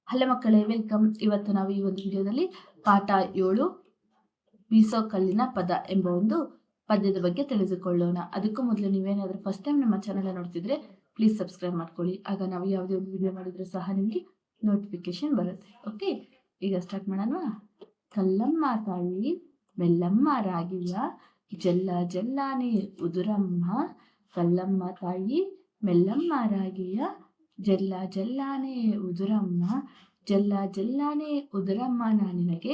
Hello ಮಕ್ಕಳೇ, welcome. ಇವತ್ತು ನಾವು ಈ ಒಂದು ವಿಡಿಯೋದಲ್ಲಿ ಪಾಠ 7 ಬೀಸೋ ಕಲ್ಲಿನ ಪದ ಎಂಬ ಒಂದು ಪದ್ಯದ ಬಗ್ಗೆ ತಿಳಿದುಕೊಳ್ಳೋಣ. ಅದಕ್ಕೂ ಮೊದಲು ನೀವೇನಾದರೂ ಫಸ್ಟ್ ಟೈಮ್ ನಮ್ಮ ಚಾನೆಲ್ ನೋಡ್ತಿದ್ರೆ ಪ್ಲೀಸ್ ಸಬ್ಸ್ಕ್ರೈಬ್ ಮಾಡ್ಕೊಳ್ಳಿ. ಆಗ ನಾವು ಯಾವುದೇ ಒಂದು ವಿಡಿಯೋ ಮಾಡಿದ್ರೆ ಸಹ ನಿಮಗೆ ನೋಟಿಫಿಕೇಶನ್ ಬರುತ್ತೆ. ಓಕೆ, ಈಗ ಸ್ಟಾರ್ಟ್ ಮಾಡೋಣ. ಕಲ್ಲಮ್ಮ ತಾಯಿ ಬೆಲ್ಲಮ್ಮ ರಾಗಿಯ ಜಲ್ಲ ಜಲ್ಲಾನೆ ಉದುರಮ್ಮ. ಕಲ್ಲಮ್ಮ ತಾಯಿ ಮೆಲ್ಲಮ್ಮ ರಾಗಿಯ ಜಲ್ಲ ಜಲ್ಲಾನೆ ಉದುರಮ್ಮ. ಜಲ್ಲ ಜಲ್ಲಾನೆ ಉದುರಮ್ಮ ನಾನಿನಗೆ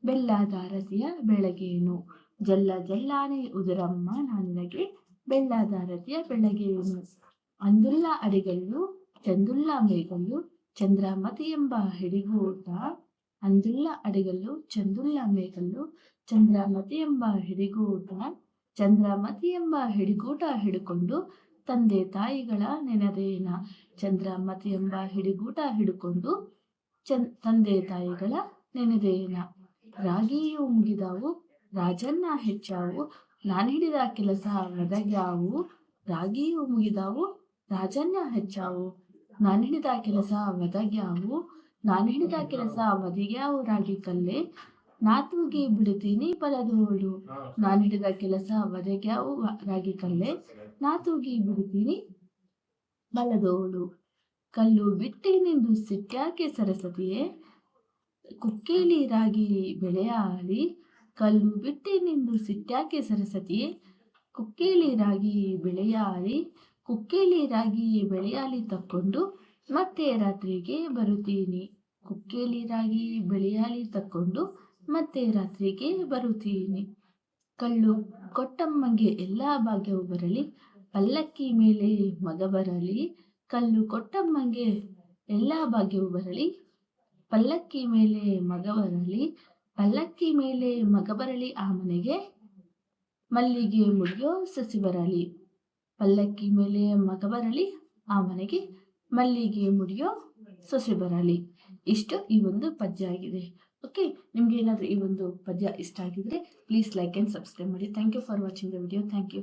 ಬೆಲ್ಲದಾರತಿಯ ಬೆಳಗೇನು. ಜಲ್ಲ ಜಲ್ಲಾನೆ ಉದುರಮ್ಮ ನಾನಿನಗೆ ಬೆಲ್ಲದಾರತಿಯ ಬೆಳಗೇನು. ಅಂದುಲ್ಲ ಅಡಿಗಲ್ಲು ಚಂದುಲ್ಲ ಮೇಗಲ್ಲು ಚಂದ್ರಮತಿ ಎಂಬ ಹಿಡಿಗೂಟ. ಅಂದುಲ್ಲ ಅಡಿಗಲ್ಲು ಚಂದುಲ್ಲ ಮೇಗಲ್ಲು ಚಂದ್ರಮತಿ ಎಂಬ ಹಿಡಿಗೂಟ. ಚಂದ್ರಮತಿ ಎಂಬ ಹಿಡಿಗೂಟ ಹಿಡ್ಕೊಂಡು ತಂದೆ ತಾಯಿಗಳ ನೆನದೇನ. ಚಂದ್ರಮತಿ ಎಂಬ ಹಿಡಿಗೂಟ ಹಿಡ್ಕೊಂಡು ತಂದೆ ತಾಯಿಗಳ ನೆನೆದೇನ. ರಾಗಿಯು ಮುಗಿದಾವು ರಾಜನ್ನ ಹೆಚ್ಚಾವು ನಾನು ಹಿಡಿದ ಕೆಲಸ ಒದಗ್ಯಾವು. ರಾಗಿಯು ಮುಗಿದಾವು ರಾಜನ್ನ ಹೆಚ್ಚಾವು ನಾನು ಹಿಡಿದ ಕೆಲಸ ಒದಗ್ಯಾವು. ನಾನು ಹಿಡಿದ ಕೆಲಸ ಒದಗ್ಯಾವು ರಾಗಿ ಕಲ್ಲೆ ನಾ ತೂಗಿ ಬಿಡುತ್ತೀನಿ ಬಲದೋಳು. ನಾನು ಹಿಡಿದ ಕೆಲಸ ಒದಗ್ಯಾವು ರಾಗಿ ಕಲ್ಲೆ ನಾ ತೂಗಿ ಬಿಡುತ್ತೀನಿ ಬಲದೋಳು. ಕಲ್ಲು ಬಿಟ್ಟೇನೆಂದು ಸಿಟ್ಟ್ಯಾಕೆ ಸರಸ್ವತಿಯೇ ಕುಕ್ಕೇಲಿ ರಾಗಿ ಬೆಳೆಯಾಲಿ. ಕಲ್ಲು ಬಿಟ್ಟೇನೆಂದು ಸಿಟ್ಟ್ಯಾಕೆ ಸರಸ್ವತಿಯೇ ಕುಕ್ಕೇಲಿ ರಾಗಿ ಬೆಳೆಯಾಲಿ. ಕುಕ್ಕೇಲಿ ರಾಗಿ ಬೆಳೆಯಾಲಿ ತಕ್ಕೊಂಡು ಮತ್ತೆ ರಾತ್ರಿಗೆ ಬರುತ್ತೀನಿ. ಕುಕ್ಕೇಲಿ ರಾಗಿ ಬೆಳೆಯಾಲಿ ತಕ್ಕೊಂಡು ಮತ್ತೆ ರಾತ್ರಿಗೆ ಬರುತ್ತೀನಿ. ಕಲ್ಲು ಕೊಟ್ಟಮ್ಮಂಗೆ ಎಲ್ಲ ಭಾಗ್ಯವು ಬರಲಿ ಪಲ್ಲಕ್ಕಿ ಮೇಲೆ ಮಗ ಬರಲಿ. ಕಲ್ಲು ಕೊಟ್ಟಮ್ಮಂಗೆ ಎಲ್ಲ ಭಾಗ್ಯವು ಬರಲಿ ಪಲ್ಲಕ್ಕಿ ಮೇಲೆ ಮಗ ಬರಲಿ. ಪಲ್ಲಕ್ಕಿ ಮೇಲೆ ಮಗ ಬರಲಿ ಆ ಮನೆಗೆ ಮಲ್ಲಿಗೆ ಮುಡಿಯೋ ಸಸಿ ಬರಲಿ. ಪಲ್ಲಕ್ಕಿ ಮೇಲೆ ಮಗ ಬರಲಿ ಆ ಮನೆಗೆ ಮಲ್ಲಿಗೆ ಮುಡಿಯೋ ಸೊಸೆ ಬರಲಿ. ಇಷ್ಟು ಈ ಒಂದು ಪದ್ಯ ಆಗಿದೆ. ಓಕೆ, ನಿಮ್ಗೆ ಏನಾದರೂ ಈ ಒಂದು ಪದ್ಯ ಇಷ್ಟ ಆಗಿದ್ರೆ ಪ್ಲೀಸ್ ಲೈಕ್ ಆ್ಯಂಡ್ ಸಬ್ಸ್ಕ್ರೈಬ್ ಮಾಡಿ. Thank you for watching the video. Thank you.